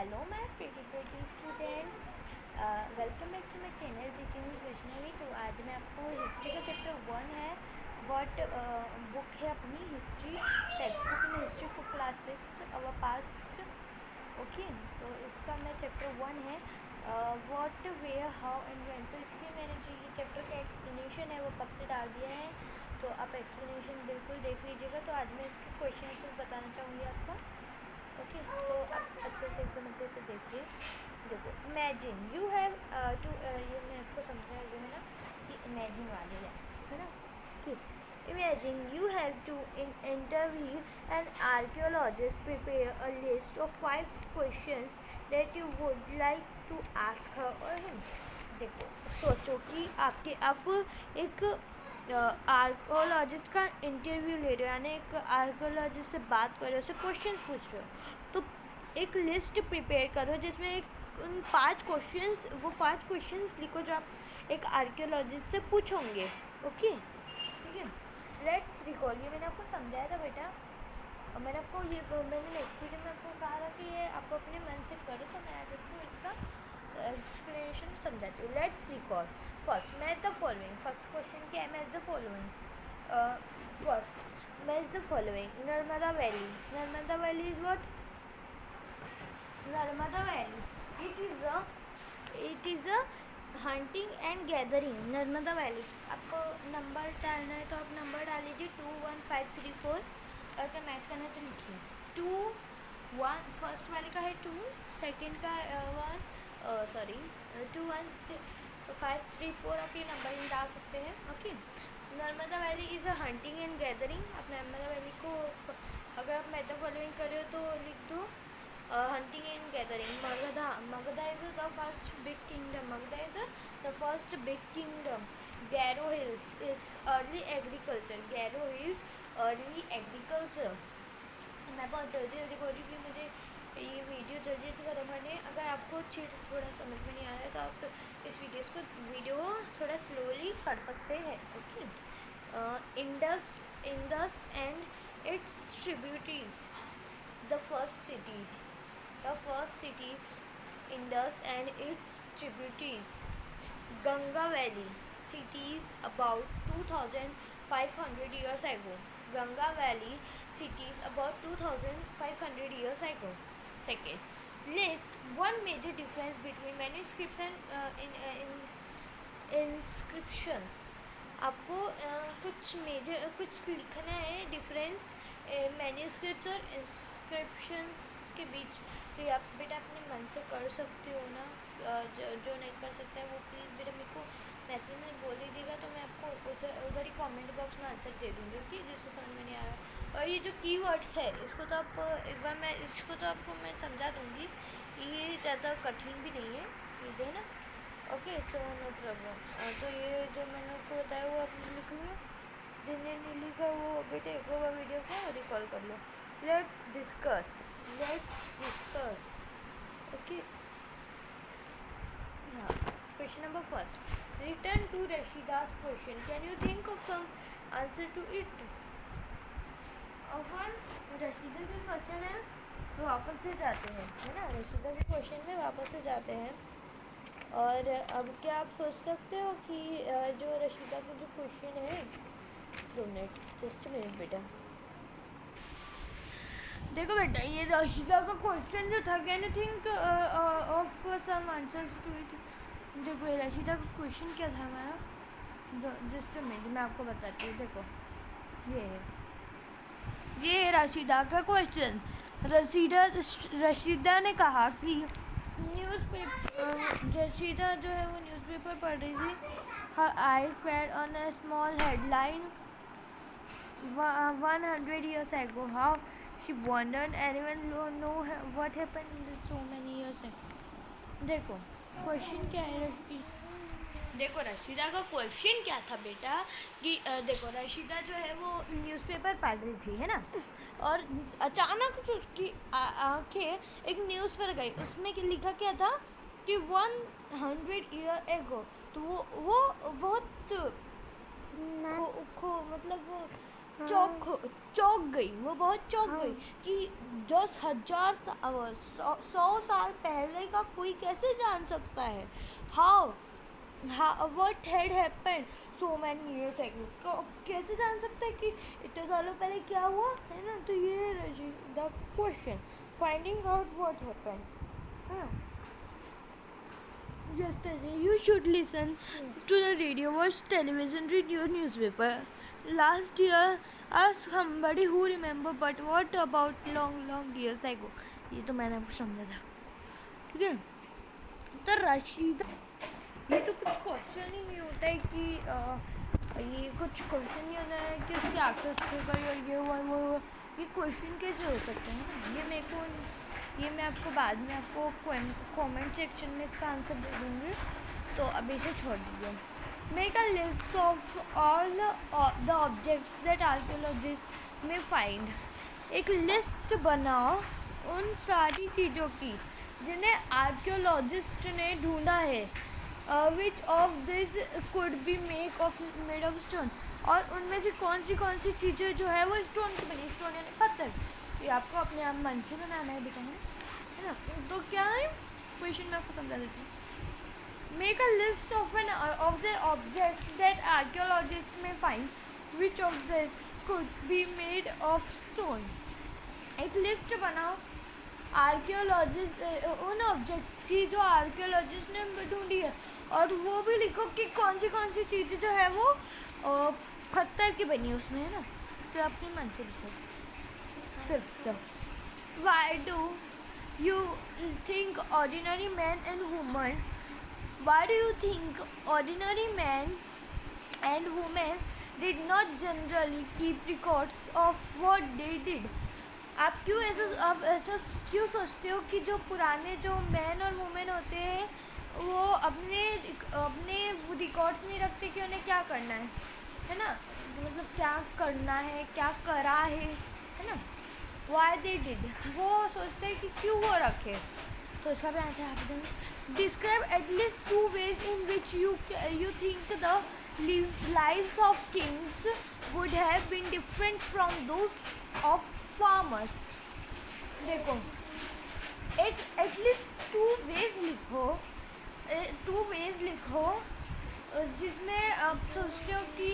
Hello my pretty students, welcome back to my channel teaching Vaishnavi. तो आज मैं आपको हिस्ट्री का चैप्टर 1 है वॉट बुक है अपनी हिस्ट्री टेक्स्ट बुक में history for class 6 our past. Okay, तो इसका मैं चैप्टर 1 है what where how and when. तो इसलिए मैंने जो ये चैप्टर का एक्सप्लेनेशन है वो कब से डाल दिया है, तो आप एक्सप्लेनेशन बिल्कुल देख लीजिएगा। तो आज मैं इसके क्वेश्चन आंसर बताना चाहूँगी आपको। ओके, तो आप अच्छे से एकदम अच्छे से देखिए। देखो, इमेजिन यू हैव टू, ये मैं आपको समझाया जो है ना कि इमेजिन वाले है ना कि imagine you have to interview an archaeologist, prepare a list of 5 questions that you would like to ask her or him. देखो, सोचो कि आपके आप एक आर्कोलॉजिस्ट का इंटरव्यू ले रहे हो, यानी एक आर्कोलॉजिस्ट से बात कर रहे हो, उससे क्वेश्चन पूछ रहे हो। तो एक लिस्ट प्रिपेयर करो जिसमें उन 5 क्वेश्चंस, वो 5 क्वेश्चंस लिखो जो आप एक आर्कियोलॉजिस्ट से पूछोगे। ओके, ठीक है। लेट्स रिकॉल, ये मैंने आपको समझाया था बेटा, और मैंने आपको मैंने नेक्स्ट वीडियो में आपको कहा था कि ये आपको अपने मन से करो। तो मैं आज आपको इसका एक्सप्लेनेशन समझाती हूँ। Let's recall first match the following. First question क्या है? Match the following. First match the following. Narmada valley. Narmada valley is what? Narmada valley it is a hunting and gathering. Narmada valley, आपको नंबर डालना है तो आप नंबर डाल लीजिए 2 1 5 3 4। अगर मैच करना है तो लिखिए 2 1। फर्स्ट वाले का है 2, सेकंड का 1, 2 1 5 3 4। आप ये नंबर डाल सकते हैं। Okay, Narmada valley is a hunting and gathering. आप नर्मदा वैली को अगर आप मैथ फॉलोइंग कर रहे हो तो लिख दो hunting and gathering. Magadha is the first big kingdom. Magadha is the first big kingdom. Garo Hills is early agriculture. Garo Hills early agriculture. मैं बहुत जल्दी बोल रही हूँ, मुझे ये वीडियो जल्दी ख़त्म करनी है। अगर आपको चीज़ थोड़ा समझ में नहीं आ रहा है तो आप इस वीडियो थोड़ा स्लोली कर सकते हैं। Okay, Indus and it's tributaries. The first cities, Indus and its tributaries. Ganga Valley, cities about 2,500 years ago. Ganga Valley, cities about 2,500 years ago. Second, list one major difference between manuscripts and inscriptions. आपको कुछ लिखना है difference manuscript और inscriptions के बीच। तो आप बेटा अपने मन से कर सकते हो ना। जो नहीं कर सकता है वो प्लीज़ बेटा मेरे को मैसेज में बोल दीजिएगा, तो मैं आपको उधर ही कमेंट बॉक्स में आंसर दे दूँगी। ओके, जिसको समझ में नहीं आ रहा। और ये जो कीवर्ड्स है इसको तो आप एक बार इसको तो आपको मैं समझा दूँगी, ये ज़्यादा कठिन भी नहीं है, ये है ना। Okay, so no problem. तो ये जो मैंने आपको बताया वो आप लिख लो, जिन्हें नहीं लिखा वो बेटे एक बार वीडियो को रिकॉल कर लो। Let's discuss. ओके, हाँ, question number first. Return to Rashida's question, can you think of some answer to it. अपन रशीदा के क्वेश्चन है तो वापस से जाते हैं, है ना। रशीदा के क्वेश्चन में वापस से जाते हैं। और अब क्या आप सोच सकते हो कि जो रशीदा का जो क्वेश्चन है, 2 मिनट, जस्ट मिनट बेटा। देखो बेटा, ये रशीदा का क्वेश्चन जो था, can you think of some answers to it. देखो, ये रशीदा का क्वेश्चन क्या था हमारा, जस्ट मिनट मैं आपको बताती हूँ। देखो, ये रशीदा का क्वेश्चन। रशीदा ने कहा कि रशीदा जो है वो न्यूज़पेपर पढ़ रही थी। Her eye fell on a small headline 100 years ago. How she wondered anyone know what happened in so many years ago. देखो क्वेश्चन क्या है देखो रशीदा का क्वेश्चन क्या था बेटा कि देखो रशीदा जो है वो न्यूज़पेपर पढ़ रही थी, है ना। और अचानक से उसकी आंखें एक न्यूज़ पर गई। उसमें लिखा क्या था कि 100 years ago। तो वो बहुत मतलब वो चौंक गई, वो बहुत चौंक गई कि 10,000 100 साल पहले का कोई कैसे जान सकता है। How what had happened so many years ago, कैसे जान सकता है कि इतने सालों पहले क्या हुआ है ना। तो ये the question finding out what happened है ना। Yesterday you should listen to the radio, watch television, read your newspaper. Last year ask somebody who remember, but what about long years ago। ये तो मैंने आपको समझा था, ठीक है। तो रशीदा, ये तो कुछ क्वेश्चन ही नहीं होता है कि ये कुछ क्वेश्चन ही होता है कि उसके एक्सेस फिगर और ये हुआ वो हुआ। ये क्वेश्चन कैसे हो सकते हैं। ये मैं आपको बाद में आपको कमेंट सेक्शन में इसका आंसर दे दूँगी, तो अभी से छोड़ दीजिए। Make a list of all the objects that archaeologist may find. एक लिस्ट बनाओ उन सारी चीज़ों की जिन्हें आर्कियोलॉजिस्ट ने ढूंढा है। विच of this could be made of stone. और उनमें से कौन सी चीज़ें जो है वो स्टोन की बनी। स्टोन यानी पत्थर। ये आपको अपने आप मन से बनाना है बेटा, है ना। तो क्या है क्वेश्चन में आपको समझा देती हूँ। Make a list of the object that archaeologist may find which of this could be made of stone. एक लिस्ट बनाओ आर्कियोलॉजिस्ट उन ऑब्जेक्ट्स की जो आर्कियोलॉजिस्ट ने ढूंढी है, और वो भी लिखो कि कौन सी चीज़ें जो है वो पत्थर की बनी उसमें, है ना। तो अपने मन से लिखो। Fifth, why do you think ordinary man and woman did not generally keep records of what they did. आप ऐसा क्यों सोचते हो कि जो पुराने जो मैन और वुमेन होते हैं वो अपने रिकॉर्ड्स नहीं रखते कि उन्हें क्या करना है ना। मतलब क्या करना है, क्या करा है ना। वाई दे डिड, वो सोचते हैं कि क्यों वो रखे। तो इसका भी आंसर आप देंगे। Describe at least 2 ways in which you think the lives of kings would have been different from those of farmers। देखो, एक एटलीस्ट 2 ways लिखो जिसमें आप सोचते हो कि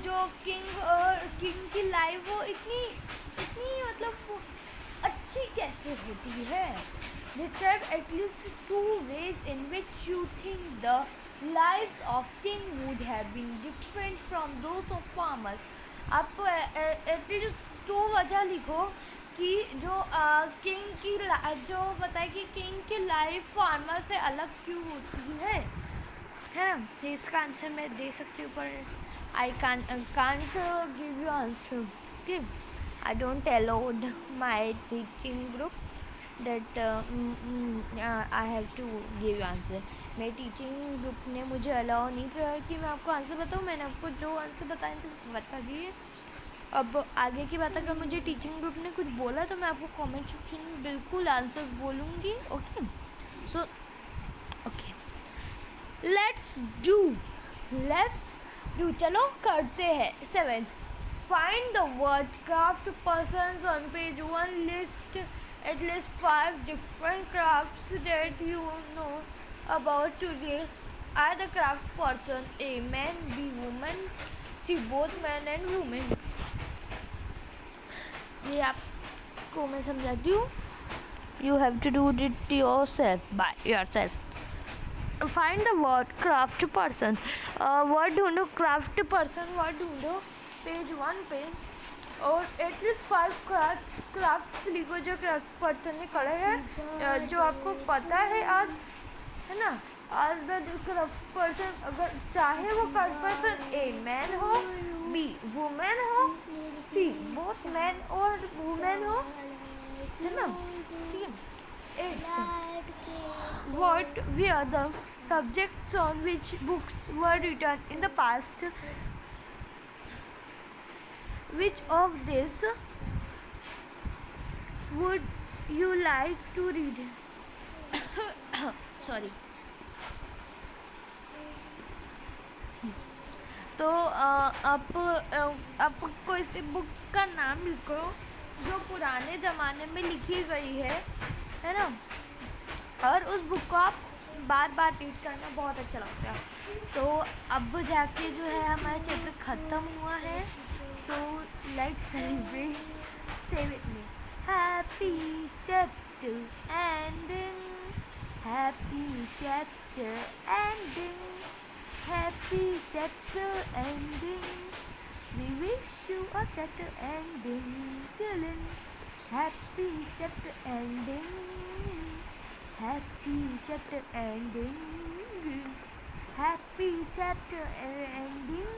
जो किंग की लाइफ वो इतनी मतलब अच्छी कैसे होती है। Describe at least 2 ways in which you think the lives of king would have been different from those of farmers। आपको एटलीस्ट 2 वजह लिखो कि जो किंग की जो बताए कि किंग की लाइफ फार्मर से अलग क्यों होती है ना। तो इसका आंसर मैं दे सकती हूँ, पर I can't give you answer. Okay, I don't allowed my teaching group that I have to give you answer। मेरे टीचिंग ग्रुप ने मुझे अलाउ नहीं किया कि मैं आपको आंसर बताऊँ। मैंने आपको जो आंसर बताए थे बता दिए। अब आगे की बात, अगर मुझे टीचिंग ग्रुप ने कुछ बोला तो मैं आपको कमेंट सेक्शन में बिल्कुल आंसर्स बोलूँगी। Okay, so okay, let's do चलो करते हैं। 7th, find the word craft persons on page 1। List at least 5 different crafts that you know about today। Are the craft person A man, B woman, C both man and woman। ये आपको मैं समझाती हूँ। You have to do it yourself by yourself। Find the word craft person। word ढूंढो, craft person word ढूंढो page 1 पे, और at least 5 crafts लिखो जो क्राफ्ट पर्सन ने करे हैं, जो आपको पता है आज, है ना। आज द क्राफ्ट पर्सन, अगर चाहे वो क्राफ्ट पर्सन ए मैन हो, बी वुमेन हो, सी बोथ मैन और वुमेन हो, है ना। ठीक है। 8, what were the subjects on which books were written in the past. Which of this would you like to read? Sorry। तो आपको इस बुक का नाम लिखो जो पुराने ज़माने में लिखी गई है ना, और उस बुक को आप बार बार रीड करना बहुत अच्छा लगता है। तो अब जाके जो है हमारा चैप्टर ख़त्म हुआ है। So let's celebrate, stay with me. Happy chapter ending, happy chapter ending, happy chapter ending, we wish you a chapter ending, Dylan. Happy chapter ending, happy chapter ending, happy chapter ending.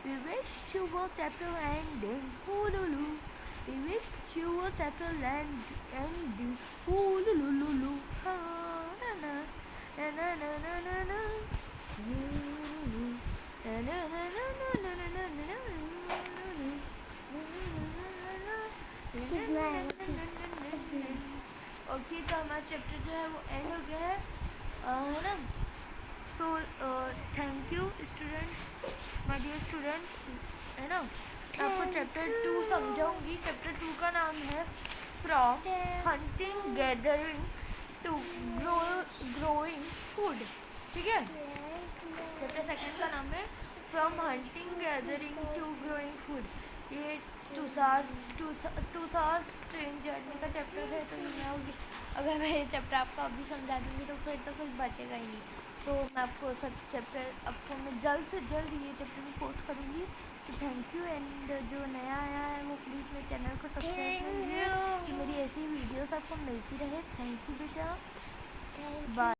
We wish you a chapter ending, hoolulu. We wish you a chapter ending, hoolulu. Ha na na na na na na na na. Na na na na na na na na na na. Okay, तो हमारा chapter जो है वो and हो गया है ना। तो thank you students, my dear students, है ना। आपको चैप्टर 2 समझाऊंगी। चैप्टर 2 का नाम है from hunting gathering to growing food, ठीक है। चैप्टर 2 का नाम है from hunting gathering to growing food. ये टू सार्स ट्रेन जर्नी का चैप्टर है। तो मैं अगर मैं ये चैप्टर आपको अभी समझा दूँगी तो फिर कुछ बचेगा ही नहीं। तो मैं आपको सब चैप्टर आपको मैं जल्द से जल्द ये चैप्टर में पोस्ट करूँगी। तो थैंक यू, एंड जो नया आया है वो प्लीज़ मेरे चैनल को सब्सक्राइब कीजिए कि मेरी ऐसी वीडियोस आपको मिलती रहे। थैंक यू बेटा, बाय।